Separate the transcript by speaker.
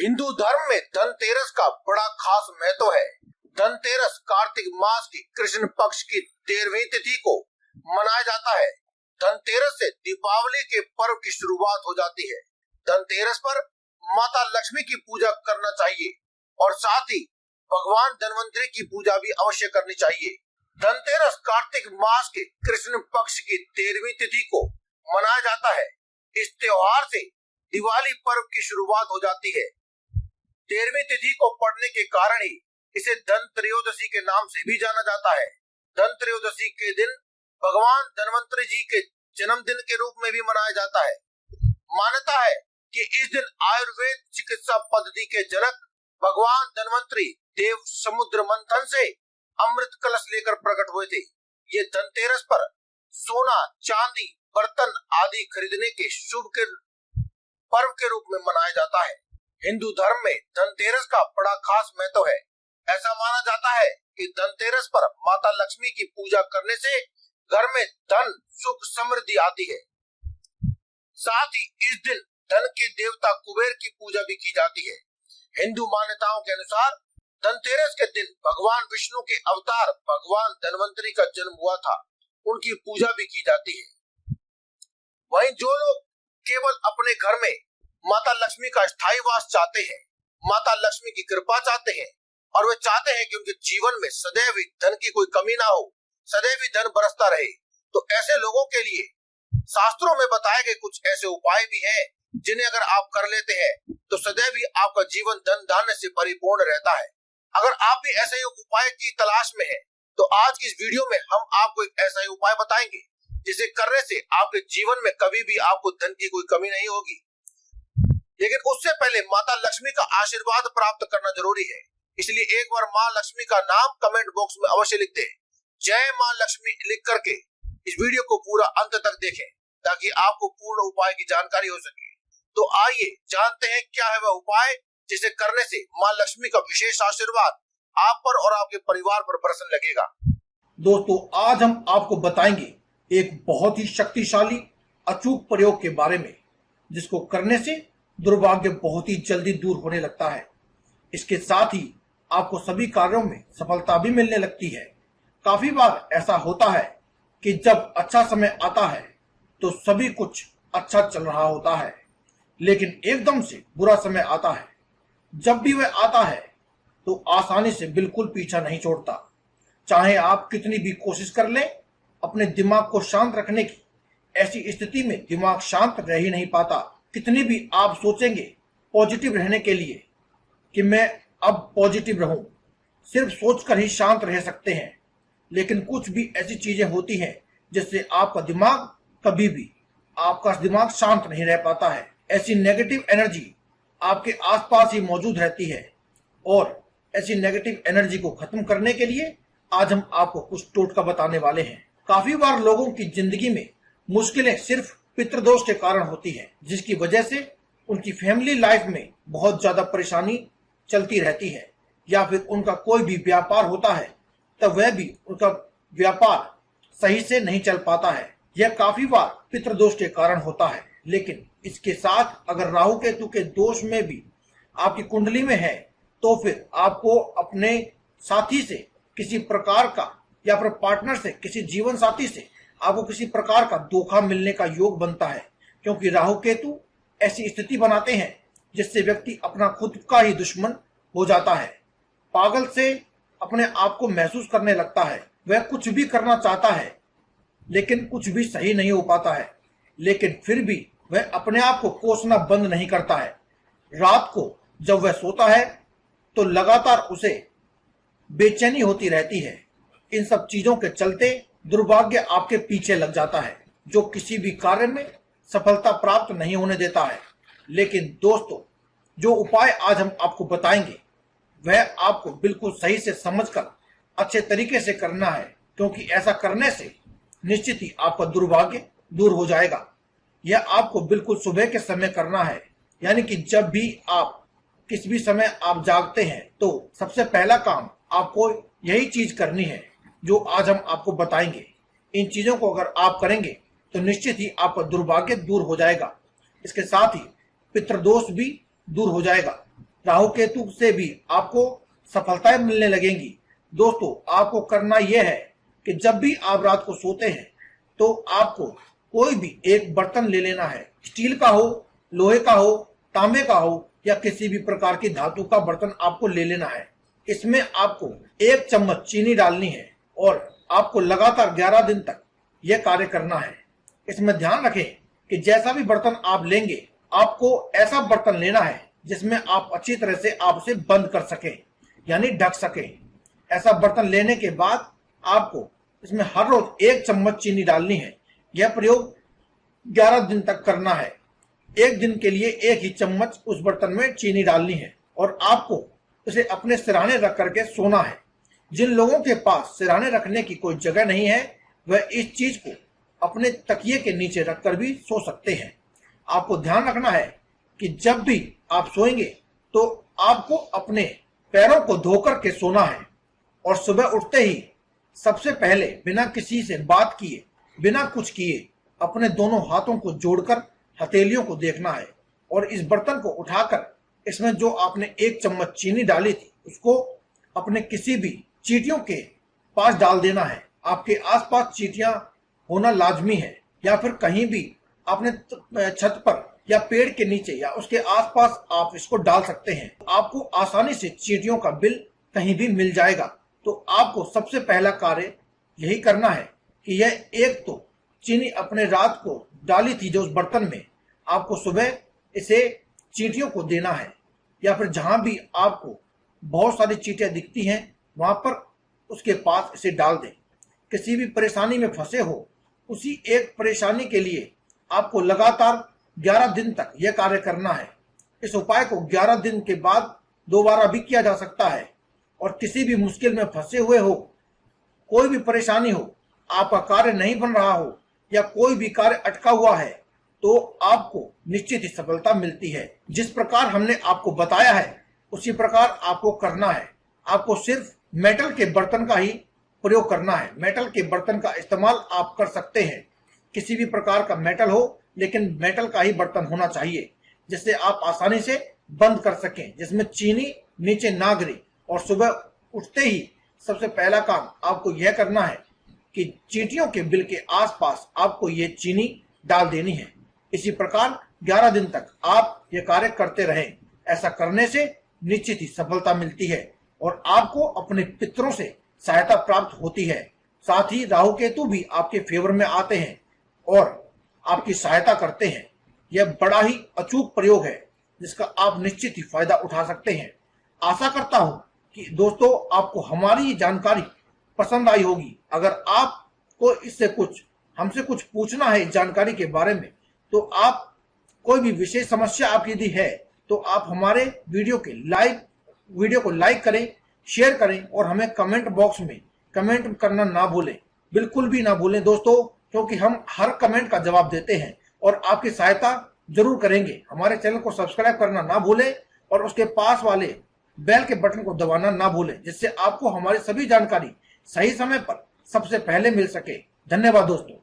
Speaker 1: हिंदू धर्म में धनतेरस का बड़ा खास महत्व है। धनतेरस कार्तिक मास की कृष्ण पक्ष की 13वीं तिथि को मनाया जाता है। धनतेरस से दीपावली के पर्व की शुरुआत हो जाती है। धनतेरस पर माता लक्ष्मी की पूजा करना चाहिए और साथ ही भगवान धनवंतरी की पूजा भी अवश्य करनी चाहिए। धनतेरस कार्तिक मास के कृष्ण पक्ष की 13वीं तिथि को मनाया जाता है। इस त्योहार से दिवाली पर्व की शुरुआत हो जाती है। 13वीं तिथि को पड़ने के कारण ही इसे धन त्रयोदशी के नाम से भी जाना जाता है। धन त्रयोदशी के दिन भगवान धनवंतरी जी के जन्मदिन के रूप में भी मनाया जाता है। मान्यता है कि इस दिन आयुर्वेद चिकित्सा पद्धति के जनक भगवान धनवंतरी देव समुद्र मंथन से अमृत कलश लेकर प्रकट हुए थे। ये धनतेरस पर सोना, चांदी, बर्तन आदि खरीदने के शुभ के पर्व के रूप में मनाया जाता है। हिंदू धर्म में धनतेरस का बड़ा खास महत्व है। ऐसा माना जाता है कि धनतेरस पर माता लक्ष्मी की पूजा करने से घर में धन, सुख, समृद्धि आती है। साथ ही इस दिन धन के देवता कुबेर की पूजा भी की जाती है। हिंदू मान्यताओं के अनुसार धनतेरस के दिन भगवान विष्णु के अवतार भगवान धनवंतरी का जन्म हुआ था, उनकी पूजा भी की जाती है। वहीं जो लोग केवल अपने घर में माता लक्ष्मी का स्थायी वास चाहते हैं, माता लक्ष्मी की कृपा चाहते हैं और वे चाहते हैं कि उनके जीवन में सदैव ही धन की कोई कमी ना हो, सदैव ही धन बरसता रहे, तो ऐसे लोगों के लिए शास्त्रों में बताए गए कुछ ऐसे उपाय भी हैं जिन्हें अगर आप कर लेते हैं तो सदैव ही आपका जीवन धन धान्य से परिपूर्ण रहता है। अगर आप भी ऐसे ही उपाय की तलाश में हैं, तो आज की इस वीडियो में हम आपको एक ऐसा ही उपाय बताएंगे जिसे करने से आपके जीवन में कभी भी आपको धन की कोई कमी नहीं होगी। लेकिन उससे पहले माता लक्ष्मी का आशीर्वाद प्राप्त करना जरूरी है, इसलिए एक बार माँ लक्ष्मी का नाम कमेंट बॉक्स में अवश्य लिख दें। जय माँ लक्ष्मी लिख करके इस वीडियो को पूरा अंत तक देखें ताकि आपको पूर्ण उपाय की जानकारी हो सके। तो आइए जानते हैं क्या है वह उपाय जिसे करने से माँ लक्ष्मी का विशेष आशीर्वाद आप पर और आपके परिवार पर बरसने लगेगा।
Speaker 2: दोस्तों, आज हम आपको बताएंगे एक बहुत ही शक्तिशाली अचूक प्रयोग के बारे में, जिसको करने से दुर्भाग्य बहुत ही जल्दी दूर होने लगता है। इसके साथ ही आपको सभी कार्यों में सफलता भी मिलने लगती है। काफी बार ऐसा होता है कि जब अच्छा समय आता है तो सभी कुछ अच्छा चल रहा होता है, लेकिन एकदम से बुरा समय आता है। जब भी वह आता है तो आसानी से बिल्कुल पीछा नहीं छोड़ता। चाहे आप कितनी भी कोशिश कर लें अपने दिमाग को शांत रखने की, ऐसी स्थिति में दिमाग शांत रह ही नहीं पाता। कितनी भी आप सोचेंगे पॉजिटिव रहने के लिए कि मैं अब पॉजिटिव रहूं, सिर्फ सोचकर ही शांत रह सकते हैं, लेकिन कुछ भी ऐसी चीजें होती हैं जिससे आपका दिमाग शांत नहीं रह पाता है। ऐसी नेगेटिव एनर्जी आपके आसपास ही मौजूद रहती है और ऐसी नेगेटिव एनर्जी को खत्म करने के लिए आज हम आपको कुछ टोटका बताने वाले हैं। काफी बार लोगों की जिंदगी में मुश्किलें सिर्फ पितृदोष के कारण होती है, जिसकी वजह से उनकी फैमिली लाइफ में बहुत ज्यादा परेशानी चलती रहती है, या फिर उनका कोई भी व्यापार होता है तब वह भी उनका व्यापार सही से नहीं चल पाता है। यह काफी बार पितृदोष के कारण होता है। लेकिन इसके साथ अगर राहु केतु के दोष में भी आपकी कुंडली में है तो फिर आपको अपने साथी से किसी प्रकार का, या फिर पार्टनर से, किसी जीवन साथी से आपको किसी प्रकार का धोखा मिलने का योग बनता है, क्योंकि राहु केतु ऐसी स्थिति बनाते हैं जिससे व्यक्ति अपना खुद का ही दुश्मन हो जाता है, पागल से अपने आप को महसूस करने लगता है। वह कुछ भी करना चाहता है लेकिन कुछ भी सही नहीं हो पाता है, लेकिन फिर भी वह अपने आप को कोसना बंद नहीं करता है। रात को जब वह सोता है तो लगातार उसे बेचैनी होती रहती है। इन सब चीजों के चलते दुर्भाग्य आपके पीछे लग जाता है, जो किसी भी कार्य में सफलता प्राप्त नहीं होने देता है। लेकिन दोस्तों, जो उपाय आज हम आपको बताएंगे वह आपको बिल्कुल सही से समझकर अच्छे तरीके से करना है, क्योंकि ऐसा करने से निश्चित ही आपका दुर्भाग्य दूर हो जाएगा। यह आपको बिल्कुल सुबह के समय करना है, यानी कि जब भी आप किस भी समय आप जागते हैं तो सबसे पहला काम आपको यही चीज करनी है जो आज हम आपको बताएंगे। इन चीजों को अगर आप करेंगे तो निश्चित ही आपका दुर्भाग्य दूर हो जाएगा। इसके साथ ही पितृदोष भी दूर हो जाएगा। राहु केतु से भी आपको सफलताएं मिलने लगेंगी। दोस्तों, आपको करना यह है कि जब भी आप रात को सोते हैं तो आपको कोई भी एक बर्तन ले लेना है। स्टील का हो, लोहे का हो, तांबे का हो या किसी भी प्रकार की धातु का बर्तन आपको ले लेना है। इसमें आपको 1 चम्मच चीनी डालनी है और आपको लगातार 11 दिन तक यह कार्य करना है। इसमें ध्यान रखें कि जैसा भी बर्तन आप लेंगे, आपको ऐसा बर्तन लेना है जिसमें आप अच्छी तरह से आप उसे बंद कर सकें, यानी ढक सकें। ऐसा बर्तन लेने के बाद आपको इसमें हर रोज 1 चम्मच चीनी डालनी है। यह प्रयोग 11 दिन तक करना है। 1 दिन के लिए 1 ही चम्मच उस बर्तन में चीनी डालनी है और आपको उसे अपने सिरहाने रख करके सोना है। जिन लोगों के पास सिरहाने रखने की कोई जगह नहीं है, वह इस चीज को अपने तकिए के नीचे रखकर भी सो सकते हैं। आपको ध्यान रखना है कि जब भी आप सोएंगे तो आपको अपने पैरों को धोकर के सोना है और सुबह उठते ही सबसे पहले बिना किसी से बात किए, बिना कुछ किए, अपने दोनों हाथों को जोड़कर हथेलियों को देखना है और इस बर्तन को उठाकर इसमें जो आपने 1 चम्मच चीनी डाली थी उसको अपने किसी भी चींटियों के पास डाल देना है। आपके आसपास चींटियां होना लाजमी है या फिर कहीं भी अपने छत पर या पेड़ के नीचे या उसके आसपास आप इसको डाल सकते हैं। आपको आसानी से चींटियों का बिल कहीं भी मिल जाएगा। तो आपको सबसे पहला कार्य यही करना है कि यह एक तो चीनी अपने रात को डाली थी जो उस बर्तन में, आपको सुबह इसे चींटियों को देना है या फिर जहां भी आपको बहुत सारी चींटियां दिखती हैं वहां पर उसके पास इसे डाल दें। किसी भी परेशानी में फंसे हो, उसी एक परेशानी के लिए आपको लगातार 11 दिन तक यह कार्य करना है। इस उपाय को 11 दिन के बाद दोबारा भी किया जा सकता है। और किसी भी मुश्किल में फंसे हुए हो, कोई भी परेशानी हो, आपका कार्य नहीं बन रहा हो या कोई भी कार्य अटका हुआ है, तो आपको निश्चित ही सफलता मिलती है। जिस प्रकार हमने आपको बताया है उसी प्रकार आपको करना है। आपको सिर्फ मेटल के बर्तन का ही प्रयोग करना है। मेटल के बर्तन का इस्तेमाल आप कर सकते हैं। किसी भी प्रकार का मेटल हो, लेकिन मेटल का ही बर्तन होना चाहिए जिससे आप आसानी से बंद कर सकें, जिसमें चीनी नीचे ना गिरे। और सुबह उठते ही सबसे पहला काम आपको यह करना है कि चींटियों के बिल के आसपास आपको ये चीनी डाल देनी है। इसी प्रकार 11 दिन तक आप ये कार्य करते रहें। ऐसा करने से निश्चित ही सफलता मिलती है और आपको अपने पितरों से सहायता प्राप्त होती है। साथ ही राहु केतु भी आपके फेवर में आते हैं और आपकी सहायता करते हैं। यह बड़ा ही अचूक प्रयोग है जिसका आप निश्चित ही फायदा उठा सकते हैं। आशा करता हूं कि दोस्तों आपको हमारी ये जानकारी पसंद आई होगी। अगर आपको इससे कुछ हमसे कुछ पूछना है इस जानकारी के बारे में, तो आप कोई भी विशेष समस्या आप यदि है तो आप हमारे वीडियो को लाइक करें, शेयर करें और हमें कमेंट बॉक्स में कमेंट करना ना भूलें। बिल्कुल भी ना भूलें दोस्तों, क्योंकि हम हर कमेंट का जवाब देते हैं और आपकी सहायता जरूर करेंगे। हमारे चैनल को सब्सक्राइब करना ना भूलें और उसके पास वाले बेल के बटन को दबाना ना भूलें, जिससे आपको हमारी सभी जानकारी सही समय पर सबसे पहले मिल सके। धन्यवाद दोस्तों।